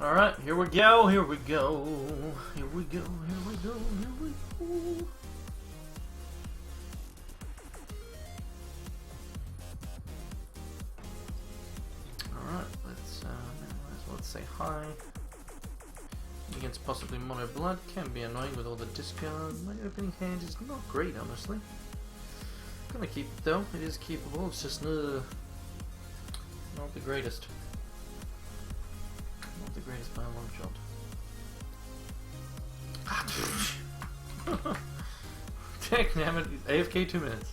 Alright, here we go, here we go. Here we go, here we go, here we go. Alright, let's say hi. Against possibly mono blood can be annoying with all the discard. My opening hand is not great, honestly. Gonna keep it though, it is keepable, it's just not the greatest. Not the greatest by a long shot. Dang, damn it, he's AFK 2 minutes.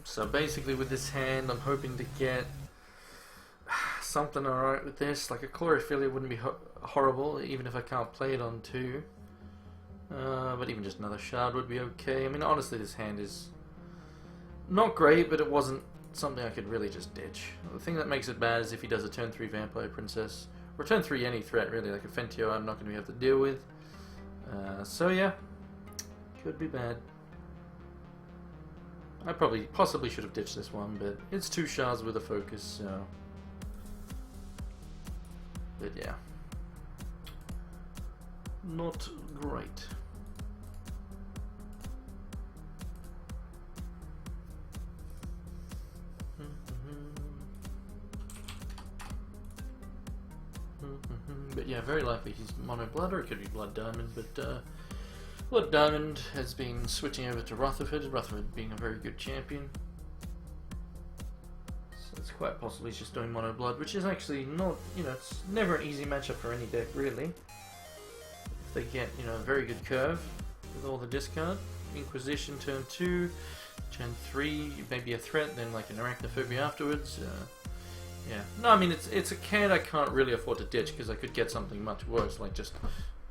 So basically with this hand I'm hoping to get something alright with this. Like a chlorophylla wouldn't be horrible even if I can't play it on 2. But even just another shard would be okay. I mean honestly this hand is not great, but it wasn't something I could really just ditch. The thing that makes it bad is if he does a turn 3 Vampire Princess, or turn 3 any threat really, like a Fentio I'm not going to be able to deal with. So yeah, could be bad. I possibly should have ditched this one, but it's 2 shards with a focus, so... But yeah. Not great. But yeah, very likely he's mono blood, or it could be blood diamond, but Blood Diamond has been switching over to Rutherford, Rutherford being a very good champion. So it's quite possible he's just doing mono blood, which is actually not, you know, it's never an easy matchup for any deck really. If they get, you know, a very good curve with all the discard. Inquisition turn 2, turn 3, maybe a threat, then like an Arachnophobia afterwards. Yeah, no, I mean it's a card I can't really afford to ditch because I could get something much worse, like just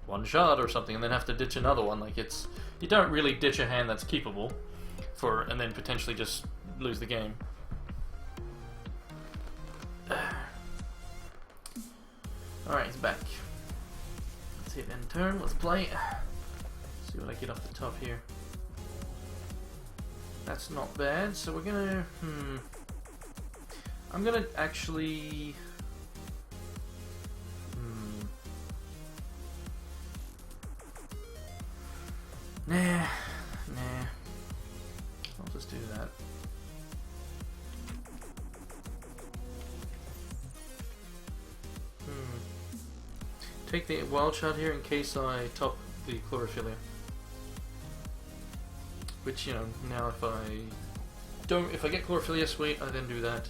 1 shard or something, and then have to ditch another one. Like you don't really ditch a hand that's keepable and then potentially just lose the game. Alright, he's back. Let's hit end turn, let's play. See what I get off the top here. That's not bad, so we're gonna... I'm gonna actually... Nah. I'll just do that. Take the wild shard here in case I top the chlorophylla. Which, you know, now if I get chlorophylla, sweet, I then do that.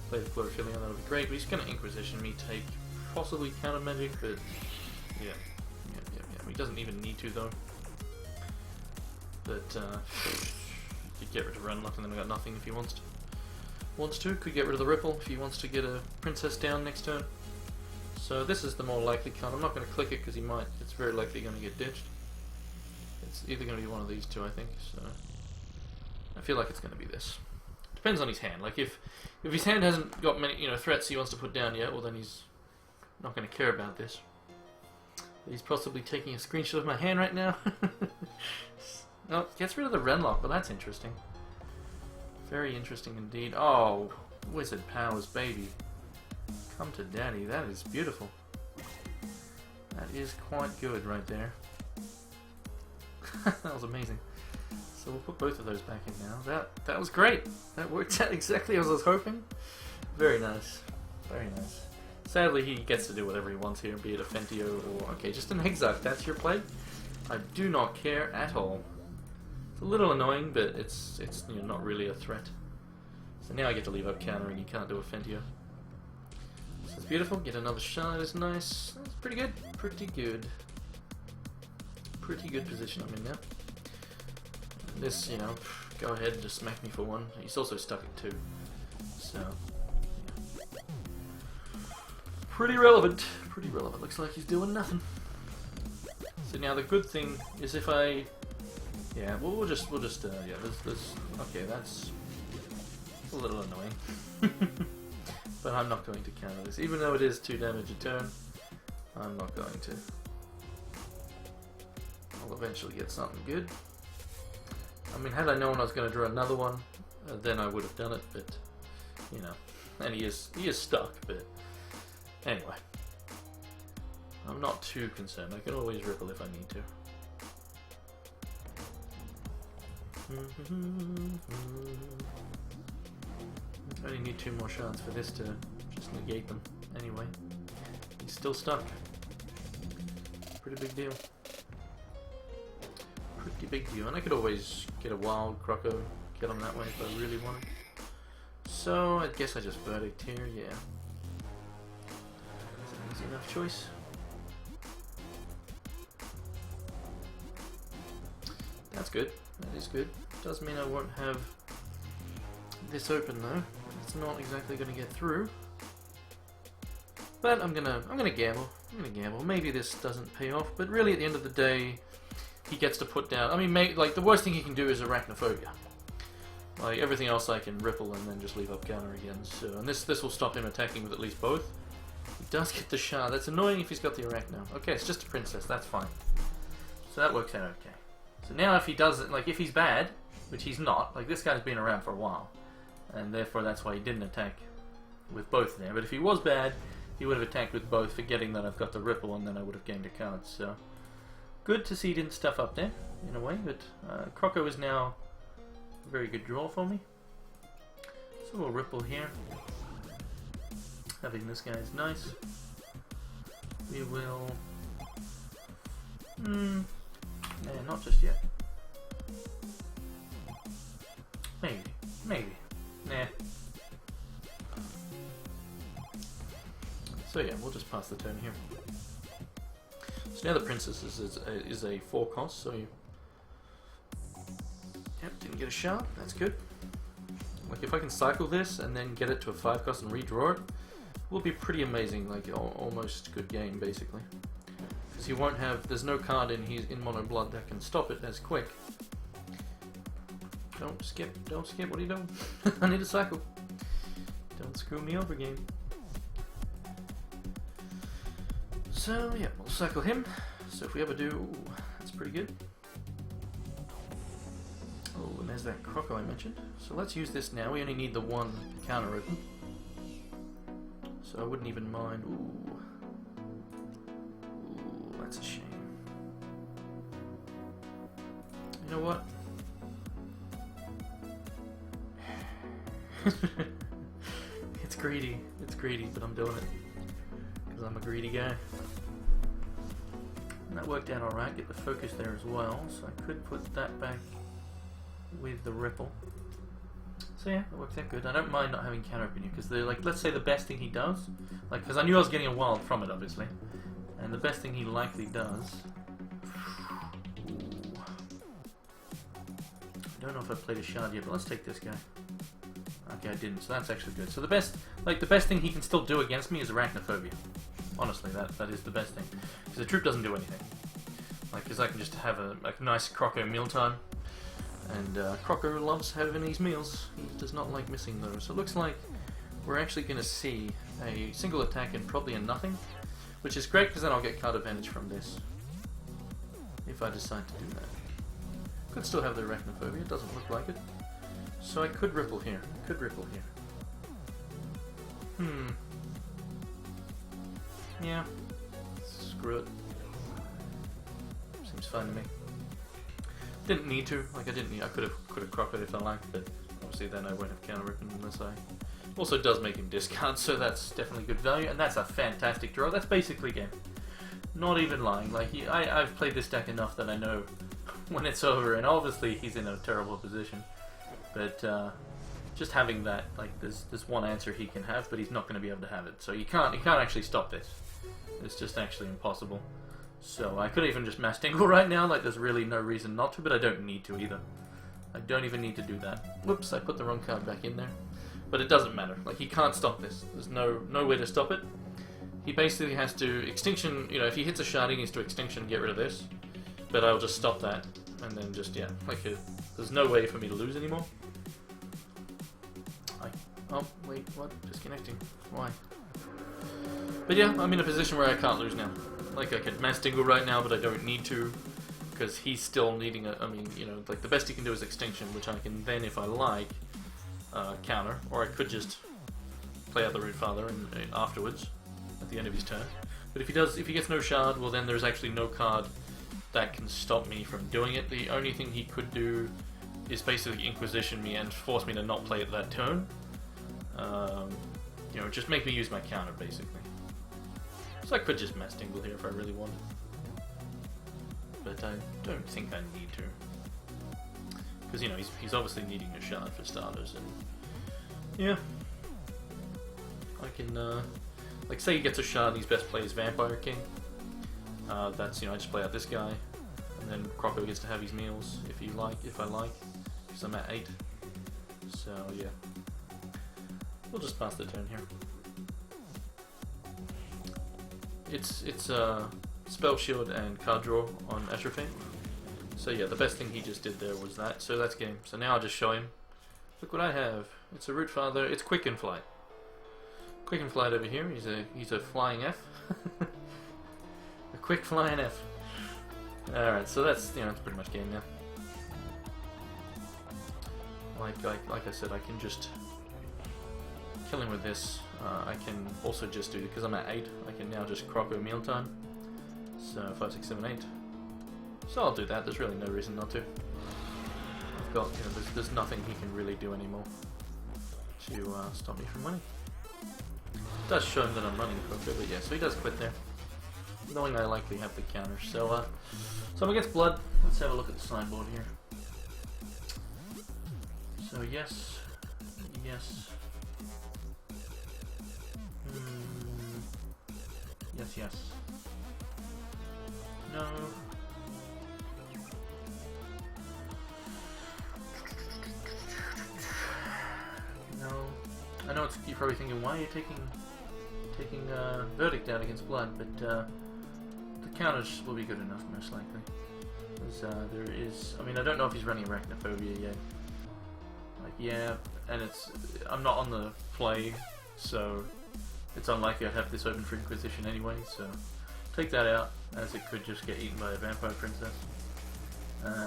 Play the chlorophylla, that'll be great. But he's gonna Inquisition me, take possibly counter magic, but yeah. He doesn't even need to though. But he could get rid of Runlock and then I got nothing if he wants to. Could get rid of the Ripple if he wants to get a Princess down next turn. So this is the more likely card. I'm not going to click it because it's very likely going to get ditched. It's either going to be one of these two, I think. So I feel like it's going to be this. Depends on his hand. Like if his hand hasn't got many, you know, threats he wants to put down yet, well then he's not going to care about this. He's possibly taking a screenshot of my hand right now. Oh, gets rid of the Renlock, but that's interesting. Very interesting indeed. Oh, Wizard Powers, baby. Come to daddy, that is beautiful. That is quite good right there. That was amazing. So we'll put both of those back in now. That was great. That worked out exactly as I was hoping. Very nice. Very nice. Sadly he gets to do whatever he wants here, be it a Fentio or... Okay, just an Exarch, that's your play? I do not care at all. It's a little annoying, but it's you know, not really a threat. So now I get to leave up countering, you can't do a Fentio. So it's beautiful, get another shard is nice. That's pretty good. Pretty good. Pretty good position I'm in now. This, you know, go ahead and just smack me for 1. He's also stuck at 2. So, yeah. Pretty relevant. Pretty relevant. Looks like he's doing nothing. So now the good thing is if I... Yeah, we'll just yeah, okay, that's a little annoying. But I'm not going to counter this. Even though it is 2 damage a turn, I'm not going to. I'll eventually get something good. I mean, had I known I was going to draw another one, then I would have done it, but, you know, and he is stuck, but anyway. I'm not too concerned. I can always ripple if I need to. I only need 2 more shards for this to just negate them. Anyway, he's still stuck. Pretty big deal. Pretty big deal. And I could always get a wild Croco, kill him that way if I really wanted. So I guess I just verdict here, yeah. Is that an easy enough choice? That's good. That is good. Does mean I won't have this open though. It's not exactly going to get through. But I'm gonna gamble. I'm gonna gamble. Maybe this doesn't pay off. But really, at the end of the day, he gets to put down. I mean, like the worst thing he can do is Arachnophobia. Like everything else, I can ripple and then just leave up counter again. So, and this will stop him attacking with at least both. He does get the shard. That's annoying if he's got the Arachno. Okay, it's just a princess. That's fine. So that works out okay. So now if he does, like if he's bad, which he's not, like this guy's been around for a while, and therefore that's why he didn't attack with both there. But if he was bad, he would have attacked with both, forgetting that I've got the ripple, and then I would have gained a card. So good to see he didn't stuff up there, in a way, but Croco is now a very good draw for me. So we'll ripple here. Having this guy is nice. We will... Nah, not just yet. Maybe. Nah. So yeah, we'll just pass the turn here. So now the princess is a 4 cost, so you... Yep, didn't get a shard, that's good. Like if I can cycle this and then get it to a 5 cost and redraw it, will be pretty amazing, like almost good game basically. Because he won't have, there's no card in Mono Blood that can stop it as quick. Don't skip, what are you doing? I need a cycle. Don't screw me over, game. So yeah, we'll cycle him. So if we ever do, ooh, that's pretty good. Oh, and there's that Croco I mentioned. So let's use this now. We only need the 1 counter open. So I wouldn't even mind. Ooh, that's a shame. You know what? It's greedy, but I'm doing it. Because I'm a greedy guy. And that worked out alright, get the focus there as well, so I could put that back with the ripple. So yeah, that works out good. I don't mind not having counter open you, because they're like, let's say the best thing he does, like, because I knew I was getting a wild from it, obviously, and the best thing he likely does, ooh. I don't know if I've played a shard yet, but let's take this guy. Okay, I didn't, so that's actually good. So the best thing he can still do against me is Arachnophobia. Honestly, that is the best thing. Because the troop doesn't do anything. Like, because I can just have a nice Croco mealtime. And Croco loves having these meals. He does not like missing those. So it looks like we're actually going to see a single attack and probably a nothing. Which is great, because then I'll get card advantage from this. If I decide to do that. Could still have the Arachnophobia, it doesn't look like it. So I could ripple here. Yeah. Screw it. Seems fine to me. Didn't need to. Like I could have cropped it if I liked, but obviously then I won't have counter ripping unless I. Also does make him discard, so that's definitely good value, and that's a fantastic draw. That's basically game. Not even lying. Like I've played this deck enough that I know when it's over, and obviously he's in a terrible position. But just having that, like, there's one answer he can have, but he's not going to be able to have it. So he can't actually stop this. It's just actually impossible. So I could even just mass tingle right now, like there's really no reason not to, but I don't need to either. I don't even need to do that. Whoops, I put the wrong card back in there. But it doesn't matter. Like, he can't stop this. There's no way to stop it. He basically has to extinction, you know, if he hits a shard, he needs to extinction, get rid of this. But I'll just stop that, and then just, yeah, like, there's no way for me to lose anymore. Oh, wait, what? Disconnecting. Why? But yeah, I'm in a position where I can't lose now. Like, I could mass tingle right now, but I don't need to. because he's still needing a. I mean, you know, like the best he can do is Extinction, which I can then, if I like, counter, or I could just play out the Root Father and afterwards at the end of his turn. But if he gets no shard, well then there's actually no card that can stop me from doing it. The only thing he could do is basically Inquisition me and force me to not play it that turn. You know, just make me use my counter basically. So I could just Mass Tingle here if I really wanted. But I don't think I need to. Because, you know, he's obviously needing a shard for starters, and yeah. I can, like, say he gets a shard and his best play is Vampire King. That's, you know, I just play out this guy, and then Croco gets to have his meals if I like, because I'm at 8. So, yeah. We'll just pass the turn here. It's Spell Shield and card draw on Atrophy. So yeah, the best thing he just did there was that. So that's game. So now I'll just show him. Look what I have. It's a Root Father. It's Quick and Flight. Quick and Flight over here. He's a flying F. A quick flying F. Alright, so that's, you know, that's pretty much game now. Like I said, I can just kill him with this. I can also just do, because I'm at 8, I can now just Croco Mealtime. So 5, 6, 7, 8. So I'll do that. There's really no reason not to. I've got, you know, there's nothing he can really do anymore to stop me from winning. It does show him that I'm running Croco, but yeah, so he does quit there, knowing I likely have the counter. So I'm against Blood. Let's have a look at the sideboard here. So yes, yes. Yes, yes. No. No. I know you're probably thinking, why are you taking Verdict out against Blood, but the counters will be good enough, most likely. Because there is, I mean, I don't know if he's running Arachnophobia yet. Like, yeah, and I'm not on the play, so it's unlikely I'd have this open for Inquisition anyway, so take that out, as it could just get eaten by a Vampire Princess.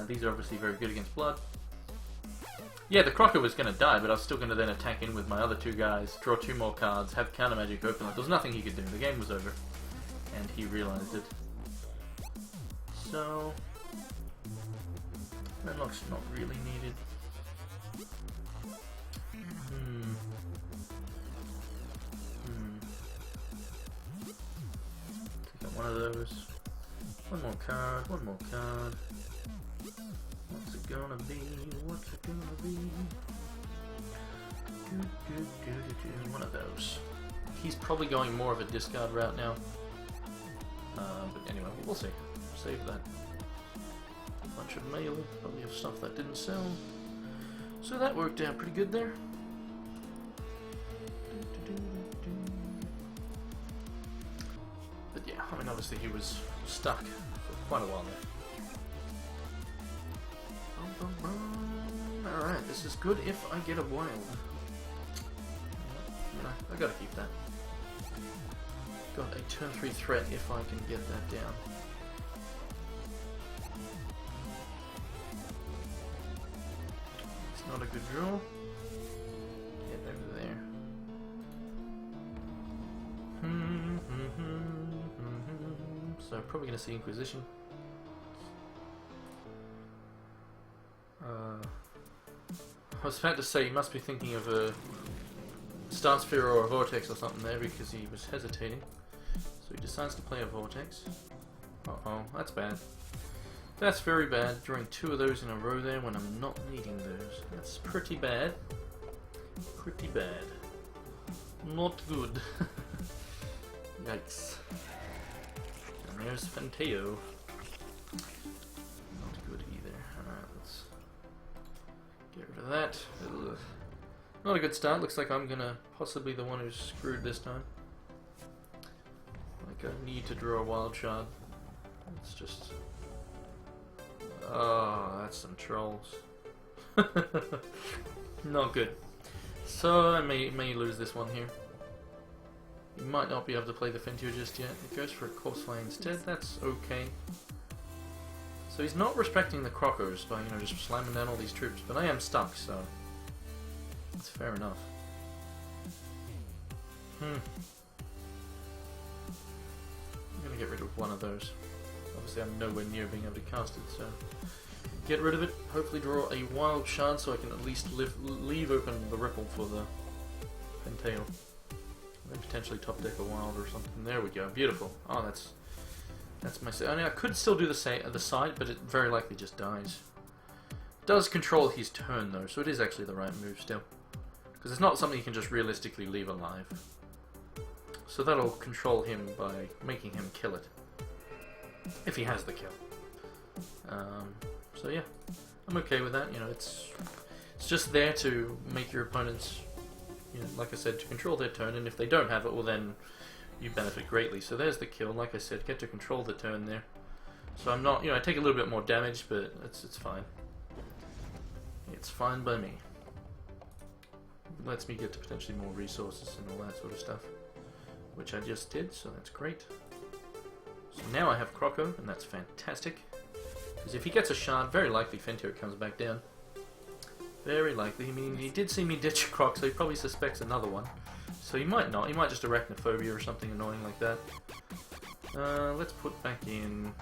These are obviously very good against Blood. Yeah, the Croco was going to die, but I was still going to then attack in with my other 2 guys, draw 2 more cards, have Counter Magic open. Like, there was nothing he could do. The game was over, and he realized it. So, Redlock's not really needed. Take out one of those. One more card, one more card. What's it gonna be? What's it gonna be? One of those. He's probably going more of a discard route now. But anyway, we'll see. Save that. A bunch of melee, probably of stuff that didn't sell. So that worked out pretty good there. But yeah, I mean, obviously he was stuck for quite a while there. Alright, this is good if I get a wild. I gotta keep that. Got a turn 3 threat if I can get that down. It's not a good draw. Get over there. So probably gonna see Inquisition. I was about to say, he must be thinking of a Star Sphere or a Vortex or something there, because he was hesitating. So he decides to play a Vortex. Uh-oh, that's bad. That's very bad, drawing 2 of those in a row there when I'm not needing those. That's pretty bad. Pretty bad. Not good. Yikes. And there's Fanteo. Not good either. Alright, let's get rid of that. Ugh. Not a good start. Looks like I'm gonna possibly the one who's screwed this time. Like, I need to draw a wild shard. It's just... oh, that's some trolls. Not good. So I may lose this one here. You might not be able to play the Fentio just yet. It goes for a Corsefly instead. That's okay. So he's not respecting the Crocos by, you know, just slamming down all these troops, but I am stuck, so it's fair enough. I'm gonna get rid of one of those. Obviously I'm nowhere near being able to cast it, so get rid of it, hopefully draw a wild shard so I can at least leave open the ripple for the Pentale. And then potentially top deck a wild or something. There we go, beautiful. Oh, that's my... I mean, I could still do the side, but it very likely just dies. It does control his turn though, so it is actually the right move still. Because it's not something you can just realistically leave alive. So that'll control him by making him kill it. If he has the kill. So yeah, I'm okay with that. You know, it's just there to make your opponents, you know, like I said, to control their turn, and if they don't have it, well then you benefit greatly. So there's the kill. Like I said, get to control the turn there. So I'm not, you know, I take a little bit more damage, but it's fine. It's fine by me. It lets me get to potentially more resources and all that sort of stuff, which I just did, so that's great. So now I have Croco, and that's fantastic. Because if he gets a shard, very likely Fentire comes back down. Very likely. I mean, he did see me ditch a Croc, so he probably suspects another one. So he might not. He might just Arachnophobia or something annoying like that. Let's put back in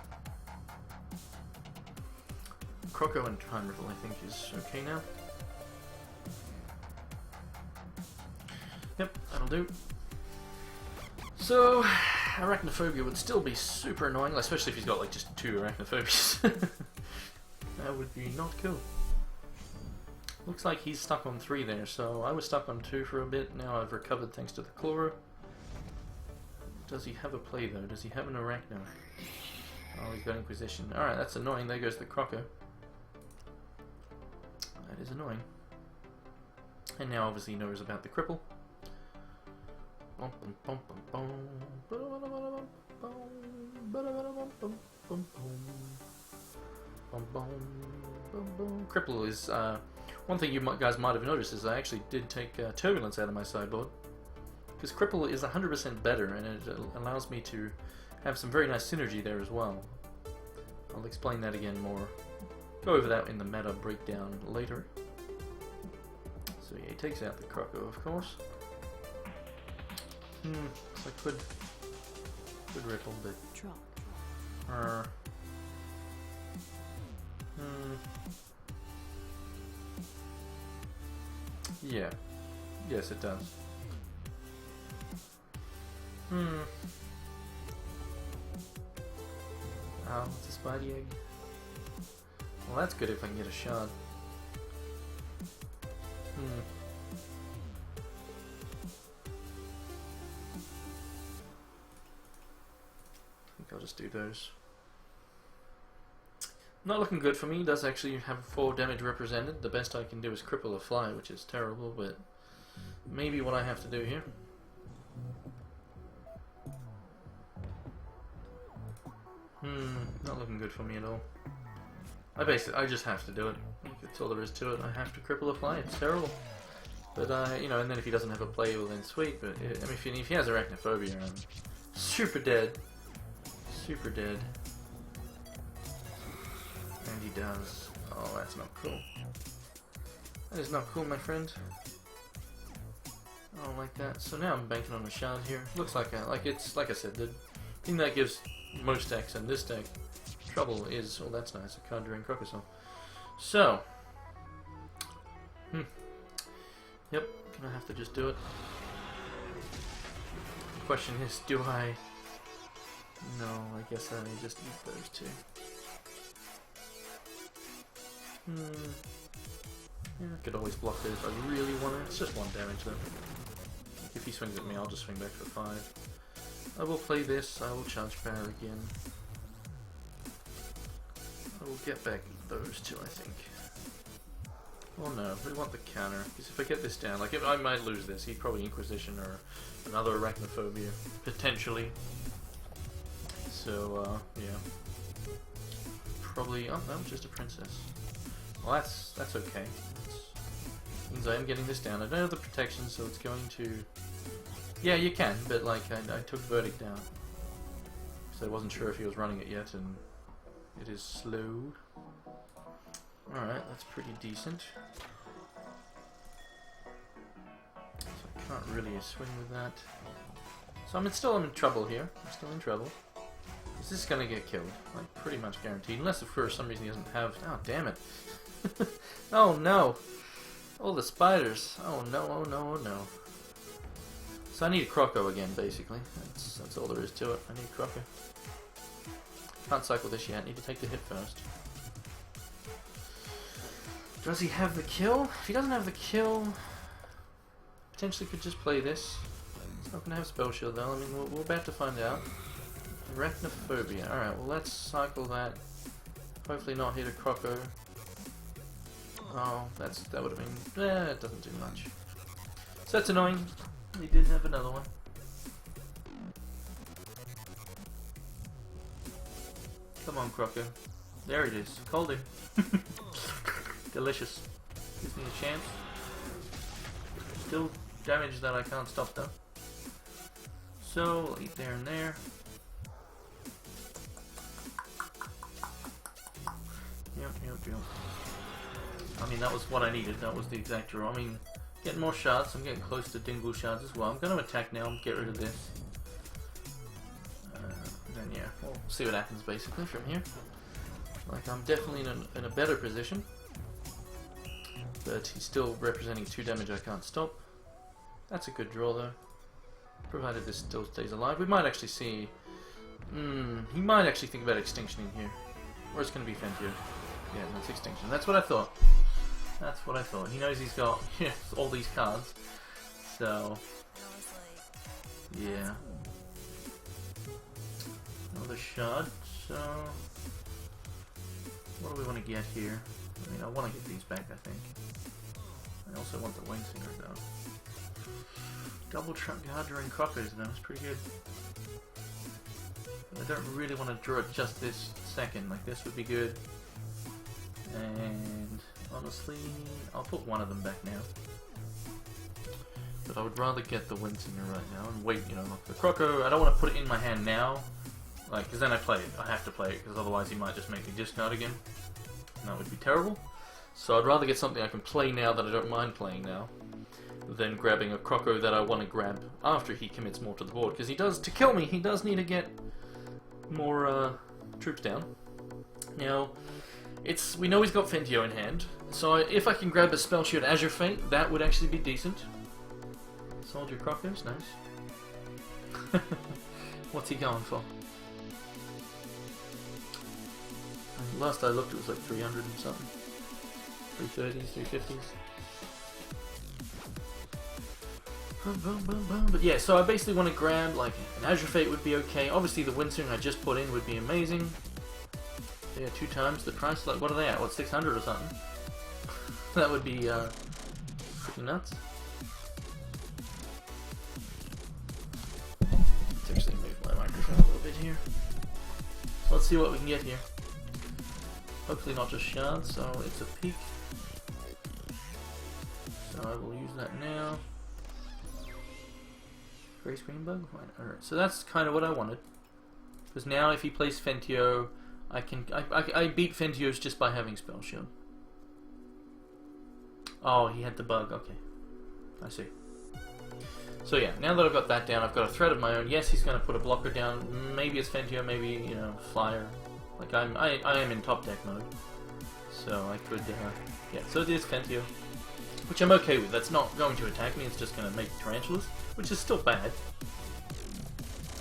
Croco and Time Ripple, I think, is okay now. Yep, that'll do. So, Arachnophobia would still be super annoying, especially if he's got like just 2 Arachnophobias. That would be not cool. Looks like he's stuck on 3 there, so I was stuck on 2 for a bit. Now I've recovered thanks to the Chloro. Does he have a play though? Does he have an Arachno? Oh, he's got Inquisition. Alright, that's annoying. There goes the Croco. That is annoying. And now obviously he knows about the Cripple. Cripple is one thing you guys might have noticed is I actually did take Turbulence out of my sideboard, because Cripple is 100% better and it allows me to have some very nice synergy there as well. I'll explain that again more. Go over that in the meta breakdown later. So yeah, he takes out the Croco, of course. So I could Ripple, but yeah. Yes, it does. Oh, it's a Spidey Egg. Well, that's good if I can get a shot. I'll just do those. Not looking good for me. He does actually have 4 damage represented. The best I can do is cripple a fly, which is terrible, but maybe what I have to do here. Not looking good for me at all. I just have to do it. That's all there is to it. I have to cripple a fly. It's terrible. But you know, and then if he doesn't have a play, well then sweet. But I mean, if he has Arachnophobia, I'm super dead. Super dead. And he does. Oh, that's not cool. That is not cool, my friend. I don't like that. So now I'm banking on a shard here. Looks like it's like I said, the thing that gives most decks and this deck trouble is, oh, that's nice, a Conjuring Crocosol. So, yep, gonna have to just do it. The question is, do I? No, I guess I just need those 2. Yeah, I could always block it if I really want it. It's just 1 damage though. If he swings at me, I'll just swing back for 5. I will play this. I will charge power again. I will get back those 2, I think. Oh no, we want the counter, because if I get this down, like if I might lose this, he'd probably Inquisition or another Arachnophobia, potentially. So, yeah. Probably, oh, that was just a princess. Well, that's okay. That means I am getting this down. I don't have the protection, so it's going to... Yeah, you can, but like, I took Verdict down. So I wasn't sure if he was running it yet, and It is slow. Alright, that's pretty decent. So I can't really swing with that. So I'm in trouble here. I'm still in trouble. Is this gonna get killed? Like, pretty much guaranteed. Unless if for some reason he doesn't have... Oh, damn it. Oh, no. All the spiders. Oh, no, oh, no, oh, no. So I need a Croco again, basically. That's all there is to it. I need a Croco. Can't cycle this yet. Need to take the hit first. Does he have the kill? If he doesn't have the kill... Potentially could just play this. He's not going to have Spell Shield, though. I mean, we're about to find out. Arachnophobia. Alright, well, let's cycle that. Hopefully not hit a Croco. Oh, that would have been... it doesn't do much. So that's annoying. He did have another one. Come on, Croco. There it is. Called him. Delicious. Gives me a chance. Still damage that I can't stop, though. So, we'll eat there and there. Yep. I mean, that was what I needed. That was the exact draw. I mean, getting more shards. I'm getting close to Dingle shards as well. I'm going to attack now and get rid of this. Then yeah, we'll see what happens basically from here. Like, I'm definitely in a better position. But he's still representing 2 damage I can't stop. That's a good draw though. Provided this still stays alive. We might actually see... he might actually think about Extinction in here. Or it's going to be Fentio. Yeah, that's Extinction. That's what I thought. That's what I thought. He knows he's got all these cards. So... yeah. Another shard. So... what do we want to get here? I mean, I want to get these back, I think. I also want the Wingsinger though. Double Trump Guarder and Crocos though, it's pretty good. But I don't really want to draw it just this second, like this would be good. And honestly, I'll put one of them back now. But I would rather get the Wingsinger right now and wait, you know, the Croco, I don't want to put it in my hand now. Like, because then I play it. I have to play it, because otherwise he might just make me discard again. And that would be terrible. So I'd rather get something I can play now that I don't mind playing now, than grabbing a Croco that I want to grab after he commits more to the board. Because he does, to kill me, he does need to get more troops down. Now, we know he's got Fentio in hand, so if I can grab a Spell Shield Azure Fate, that would actually be decent. Soldier Crocos, nice. What's he going for? Last I looked, it was like 300 and something. 330s, 350s. Boom, boom, boom, boom. But yeah, so I basically want to grab, like, an Azure Fate would be okay. Obviously, the Windstone I just put in would be amazing. Yeah, 2 times the price. Like, what are they at? What, 600 or something? That would be, pretty nuts. Let's actually move my microphone a little bit here. So let's see what we can get here. Hopefully not just shards, so it's a peak. So I will use that now. Grey Screen Bug? Alright, so that's kind of what I wanted. Because now if he plays Fentio, I beat Fentio's just by having Spell Shield. Oh, he had the bug, okay. I see. So yeah, now that I've got that down, I've got a threat of my own. Yes, he's going to put a blocker down. Maybe it's Fentio, maybe, you know, Flyer. Like, I am in top deck mode, so I could, yeah, so it is Fentio, which I'm okay with. That's not going to attack me, it's just going to make tarantulas, which is still bad.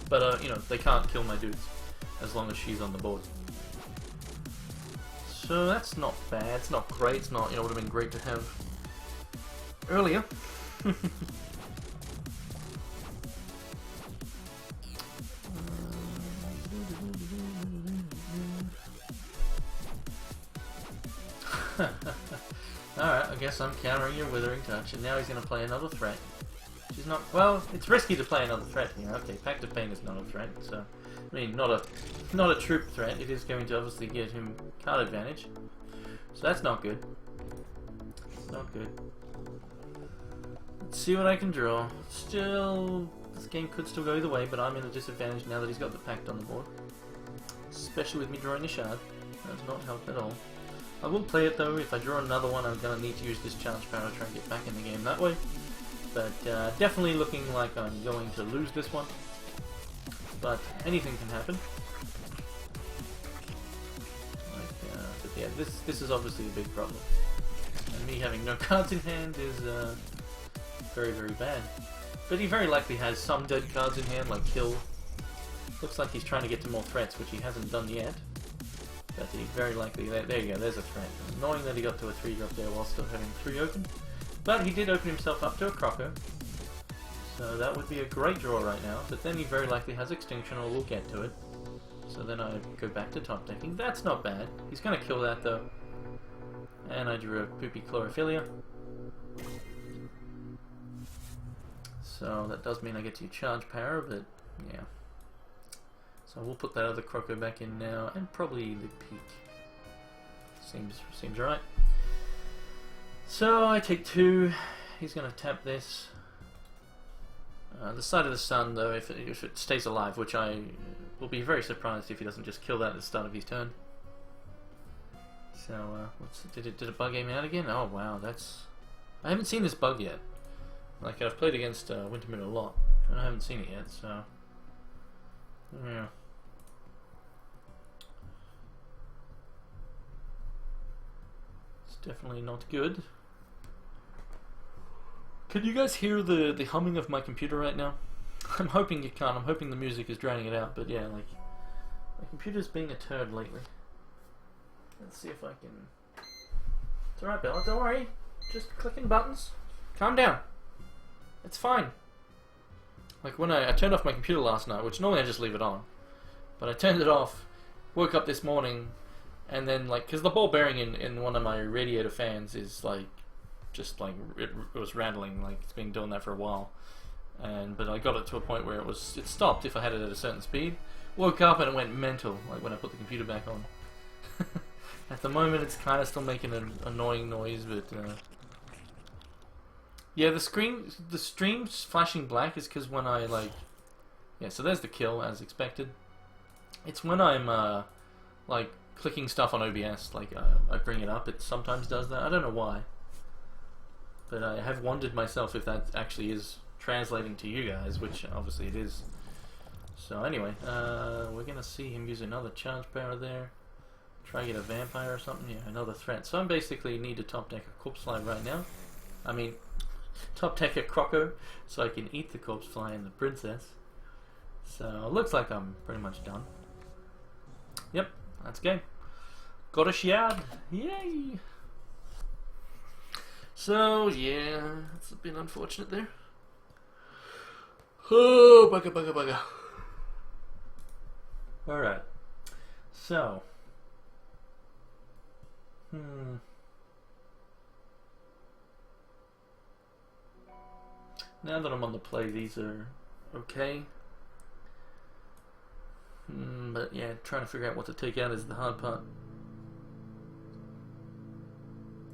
But, you know, they can't kill my dudes, as long as she's on the board. So that's not bad, it's not great, it's not, you know, it would have been great to have earlier. Alright, I guess I'm countering your Withering Touch, and now he's going to play another threat. Which is not... well, it's risky to play another threat here. Okay, Pact of Pain is not a threat, so... I mean, not a troop threat. It is going to obviously give him card advantage. So that's not good. It's not good. Let's see what I can draw. Still... this game could still go either way, but I'm in a disadvantage now that he's got the Pact on the board. Especially with me drawing a shard. Does not help at all. I will play it though. If I draw another one, I'm going to need to use this challenge power to try and get back in the game that way. But definitely looking like I'm going to lose this one. But anything can happen. But yeah, this is obviously a big problem. And me having no cards in hand is very, very bad. But he very likely has some dead cards in hand, like kill. Looks like he's trying to get to more threats, which he hasn't done yet. But he very likely... There you go, there's a threat. Annoying that he got to a 3-drop there while still having 3 open. But he did open himself up to a Croco. So that would be a great draw right now. But then he very likely has Extinction, or we'll get to it. So then I go back to top decking. That's not bad. He's going to kill that though. And I drew a Poopy Chlorophylla. So that does mean I get to charge power, but yeah. So we'll put that other Croco back in now, and probably the peak. Seems right. So I take 2. He's going to tap this. The Side of the Sun, though, if it stays alive, which I will be very surprised if he doesn't just kill that at the start of his turn. So did it bug aim out again? Oh wow, I haven't seen this bug yet. Like, I've played against Wintermoon a lot, and I haven't seen it yet, so... yeah. It's definitely not good. Can you guys hear the humming of my computer right now? I'm hoping you can't. I'm hoping the music is drowning it out, but yeah, like... my computer's being a turd lately. Let's see if I can... It's alright, Bella, don't worry. Just clicking buttons. Calm down. It's fine. Like when I turned off my computer last night, which normally I just leave it on, but I turned it off, woke up this morning, and then like, because the ball bearing in one of my radiator fans is like, just like, it was rattling, like it's been doing that for a while, but I got it to a point where it stopped if I had it at a certain speed, woke up and it went mental, like when I put the computer back on. At the moment it's kind of still making an annoying noise, but yeah, the stream's flashing black is because when I like... yeah, so there's the kill, as expected. It's when I'm, like, clicking stuff on OBS, like, I bring it up, it sometimes does that. I don't know why. But I have wondered myself if that actually is translating to you guys, which obviously it is. So anyway, we're going to see him use another charge power there. Try to get a vampire or something. Yeah, another threat. So I basically need to top deck a Corpse Fly right now. I mean... top deck a Croco, so I can eat the Corpse Fly and the Princess. So it looks like I'm pretty much done. Yep, that's game. Got a Shard, yay! So yeah, it's a bit unfortunate there. Oh, bugger. Alright, so... now that I'm on the play, these are okay. But yeah, trying to figure out what to take out is the hard part.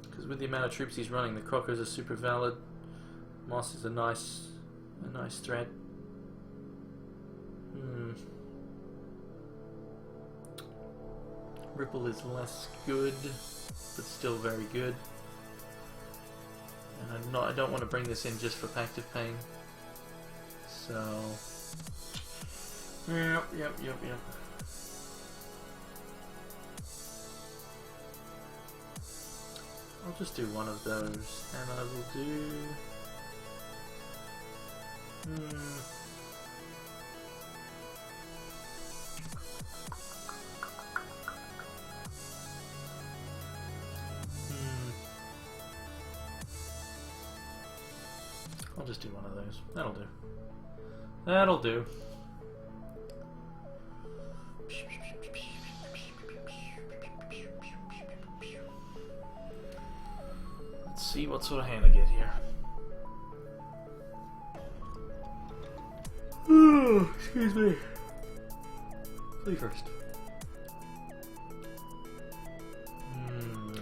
Because with the amount of troops he's running, the Crocos are super valid. Moss is a nice threat. Ripple is less good, but still very good. And I don't want to bring this in just for Pactive Pain. So... Yep. I'll just do one of those, and I will do... I'll just do one of those. That'll do. That'll do. Let's see what sort of hand I get here. Excuse me. Play first.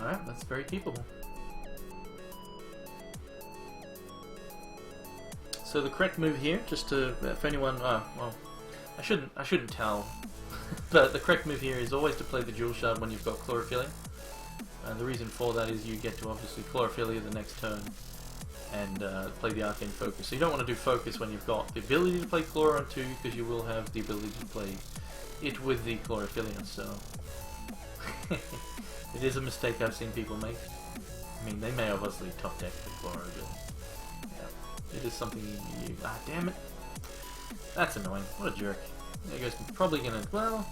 Alright, that's very keepable. So the correct move here, just to, for anyone, well, I shouldn't tell But the correct move here is always to play the Jewel Shard when you've got Chlorophylia. The reason for that is you get to obviously Chlorophylia the next turn and play the Arcane Focus. So you don't want to do Focus when you've got the ability to play Chloro on 2, because you will have the ability to play it with the Chlorophylia, so... It is a mistake I've seen people make. I mean, they may obviously top deck the Chloro, but... Yeah, it is something you... Ah, damn it! That's annoying. What a jerk. There goes, probably gonna... Well...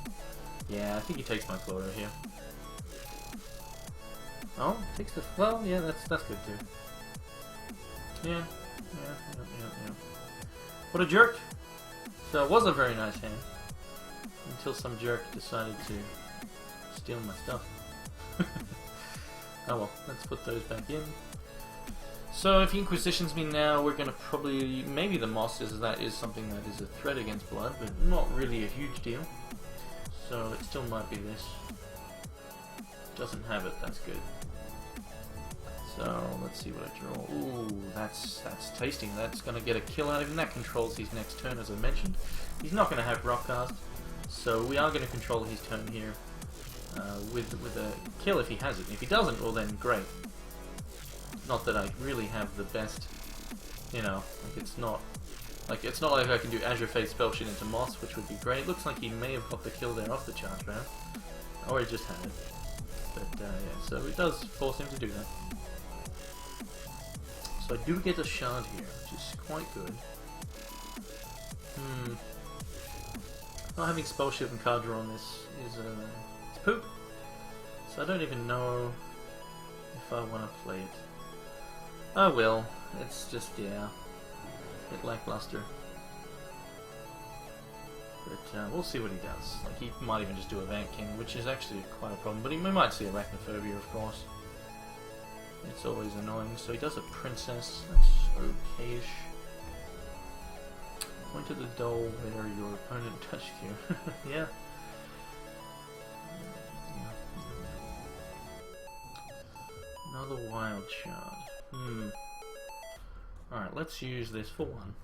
Yeah, I think he takes my Chloro here. Oh, takes the... Well, yeah, that's good too. Yeah. What a jerk! So it was a very nice hand. Until some jerk decided to steal my stuff. Oh well, let's put those back in. So if he Inquisitions me now, we're gonna probably... Maybe the Moss that is something that is a threat against blood, but not really a huge deal. So it still might be this. Doesn't have it, that's good. So let's see what I draw. Ooh, that's tasting. That's gonna get a kill out of him. That controls his next turn, as I mentioned. He's not gonna have Rockcast, so we are gonna control his turn here with a kill if he has it. If he doesn't, well then great. Not that I really have the best, you know, like it's not like I can do Azure Fate spell shit into Moss, which would be great. Looks like he may have got the kill there off the charge round, or he just had it. But yeah, so it does force him to do that. So I do get a shard here, which is quite good. Not having spell shift and card draw on this is it's poop. So I don't even know if I want to play it. I will. It's just, yeah, a bit lackluster. But we'll see what he does. Like, he might even just do a Vant King, which is actually quite a problem. But he might see Arachnophobia, of course. It's always annoying. So he does a Princess. That's okay-ish. Point to the doll where your opponent touched you. Yeah. Another Wild Shard. Alright, let's use this for one.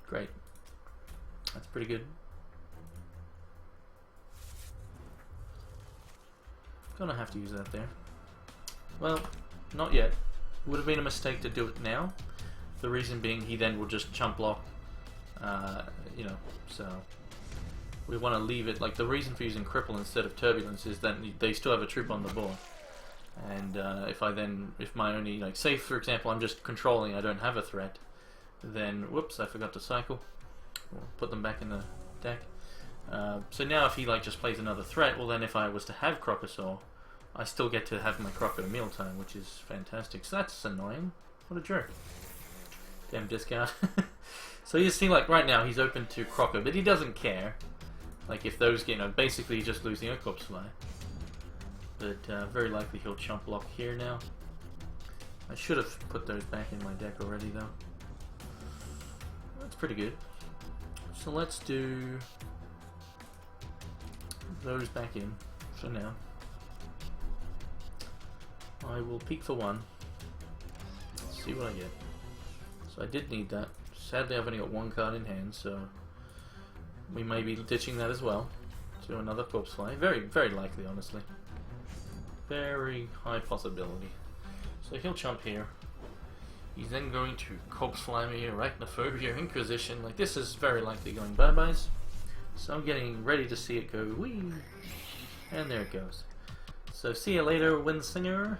Great. That's pretty good. Gonna have to use that there. Well, not yet. Would have been a mistake to do it now. The reason being, he then will just chump block. You know, so we want to leave it. Like, the reason for using Cripple instead of Turbulence is that they still have a troop on the board. And if my only, like, say for example, I'm just controlling, I don't have a threat, then whoops, I forgot to cycle. We'll put them back in the deck. So now if he like just plays another threat, well then if I was to have Crocosaur, I still get to have my Croco mealtime, which is fantastic. So that's annoying. What a jerk. Damn discard. So you see, like right now he's open to Croco, but he doesn't care. Like if those, you know, basically he's just losing a Corpse Fly. But very likely he'll chump block here now. I should have put those back in my deck already though. That's pretty good. So let's do those back in for now. I will peek for one. See what I get. So I did need that. Sadly I've only got one card in hand, so we may be ditching that as well to another Corpse Fly. Very, very likely, honestly. Very high possibility. So he'll chump here. He's then going to Corpse Fly me, Arachnophobia, Inquisition. Like, this is very likely going bye-byes. So I'm getting ready to see it go whee! And there it goes. So see you later, Windsinger.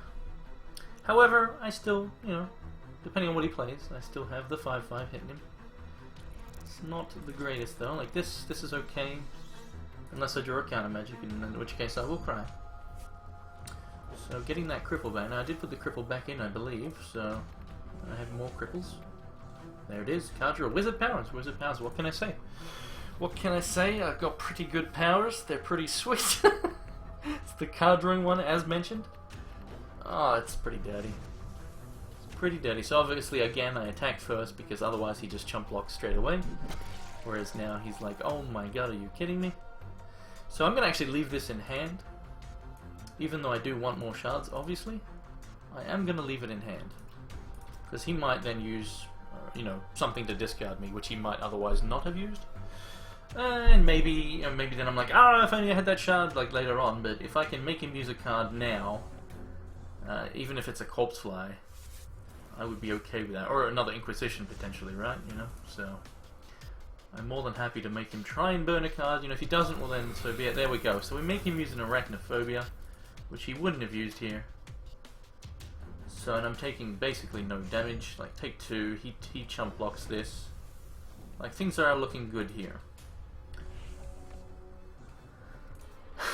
However, I still, you know, depending on what he plays, I still have the 5/5 hitting him. It's not the greatest though. Like this is okay. Unless I draw a counter magic, in which case I will cry. So getting that cripple back. Now I did put the cripple back in, I believe, so I have more cripples. There it is. Card draw. Wizard powers. Wizard powers. What can I say? What can I say? I've got pretty good powers. They're pretty sweet. It's the card drawing one, as mentioned. Oh, it's pretty dirty. It's pretty dirty. So obviously, again, I attack first because otherwise he just chump blocks straight away. Whereas now he's like, oh my god, are you kidding me? So I'm going to actually leave this in hand. Even though I do want more shards, obviously. I am going to leave it in hand. Because he might then use you know, something to discard me, which he might otherwise not have used. And maybe, you know, maybe then I'm like, ah, if only I had that shard like later on. But if I can make him use a card now, even if it's a corpse fly, I would be okay with that, or another Inquisition potentially, right? You know, so I'm more than happy to make him try and burn a card. You know, if he doesn't, well then so be it. There we go. So we make him use an Arachnophobia, which he wouldn't have used here. So, and I'm taking basically no damage. Like, take 2. He chump blocks this. Like, things are looking good here.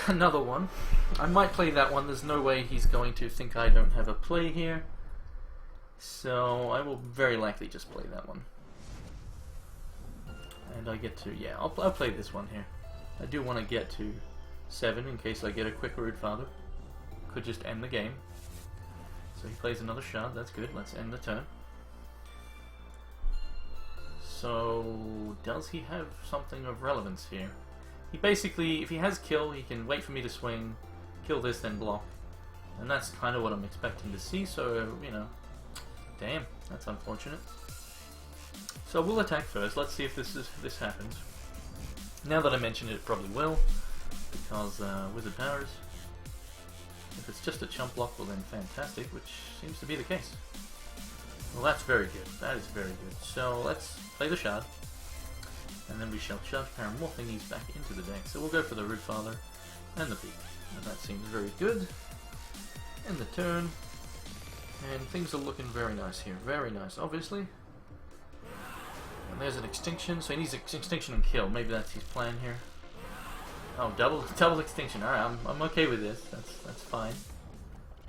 Another one. I might play that one. There's no way he's going to think I don't have a play here. So, I will very likely just play that one. And I get to, yeah, I'll play this one here. I do want to get to 7 in case I get a quick Root Father. Could just end the game. So he plays another shard, that's good. Let's end the turn. So, does he have something of relevance here? He basically, if he has kill, he can wait for me to swing, kill this, then block. And that's kind of what I'm expecting to see, so, you know, damn, that's unfortunate. So we'll attack first. Let's see if this happens. Now that I mentioned it, it probably will, because Wizard Powers. If it's just a chump block, well then fantastic, which seems to be the case. Well, that's very good. That is very good. So let's play the shard, and then we shall charge power more thingies back into the deck. So we'll go for the Root Father and the Peak. And that seems very good. End the turn, and things are looking very nice here. Very nice, obviously. And there's an Extinction, so he needs Extinction and kill. Maybe that's his plan here. Oh, double Extinction. All right, I'm okay with this. That's fine.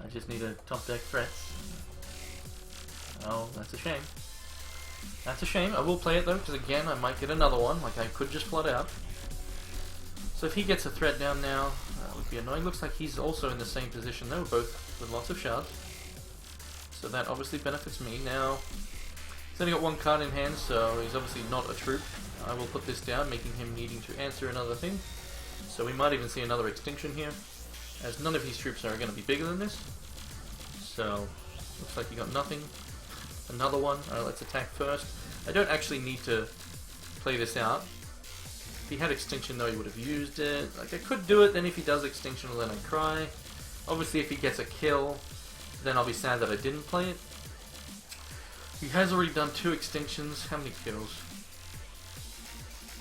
I just need a top deck threats. Oh, that's a shame. That's a shame. I will play it though, because again, I might get another one. Like I could just flood out. So if he gets a threat down now, that would be annoying. Looks like he's also in the same position though, both with lots of shards. So that obviously benefits me. Now, he's only got 1 card in hand, so he's obviously not a troop. I will put this down, making him needing to answer another thing. So we might even see another Extinction here, as none of his troops are going to be bigger than this. So, looks like he got nothing. Another one. Alright, let's attack first. I don't actually need to play this out. If he had Extinction though, he would have used it. Like, I could do it, then if he does Extinction, well, then I cry. Obviously, if he gets a kill, then I'll be sad that I didn't play it. He has already done 2 Extinctions. How many kills?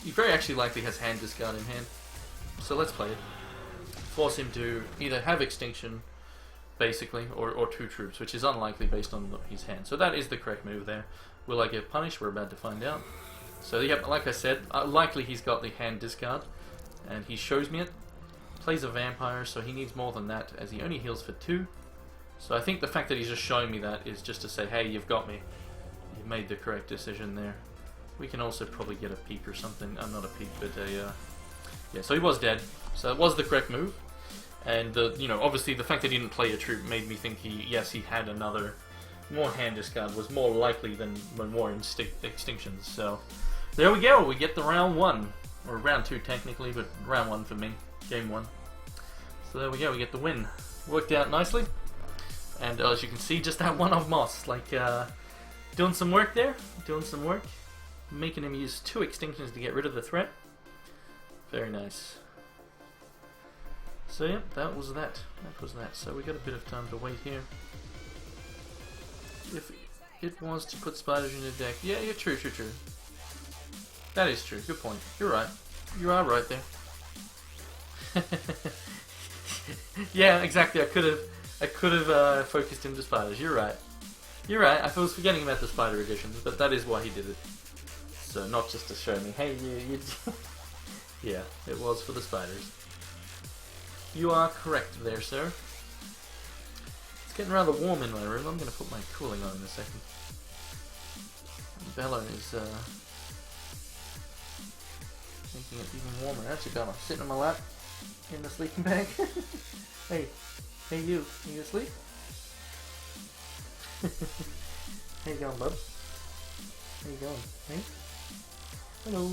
He very actually likely has Hand Discard in hand. So let's play it. Force him to either have Extinction, basically, or 2 troops, which is unlikely based on his hand. So that is the correct move there. Will I get punished? We're about to find out. So yeah, like I said, likely he's got the Hand Discard, and he shows me it. Plays a Vampire, so he needs more than that, as he only heals for 2. So I think the fact that he's just showing me that is just to say, hey, you've got me. You've made the correct decision there. We can also probably get a Peak or something. Not a Peak, but a... yeah, so he was dead. So it was the correct move. And, you know, obviously the fact that he didn't play a troop made me think he had another... more Hand Discard was more likely than more Extinctions. So there we go. We get the round 1. Or round 2 technically, but round 1 for me. Game 1. So there we go. We get the win. Worked out nicely. And as you can see, just that one of Moss. Like, doing some work there. Doing some work. Making him use 2 Extinctions to get rid of the threat. Very nice. So yeah, that was that. That was that. So we got a bit of time to wait here. If it was to put spiders in the deck, yeah, true. That is true. Good point. You're right. You are right there. Yeah, exactly. I could have focused him to spiders. You're right. You're right. I was forgetting about the spider editions, but that is why he did it. So not just to show me, hey, you. Yeah, it was for the spiders. You are correct there, sir. It's getting rather warm in my room. I'm going to put my cooling on in a second. Bella is making it even warmer. Actually, Bella, sitting on my lap in the sleeping bag. Hey you. Are you asleep? How you going, bub? How you going? Hey? Hello.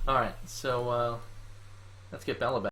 Alright, so let's get Bella back.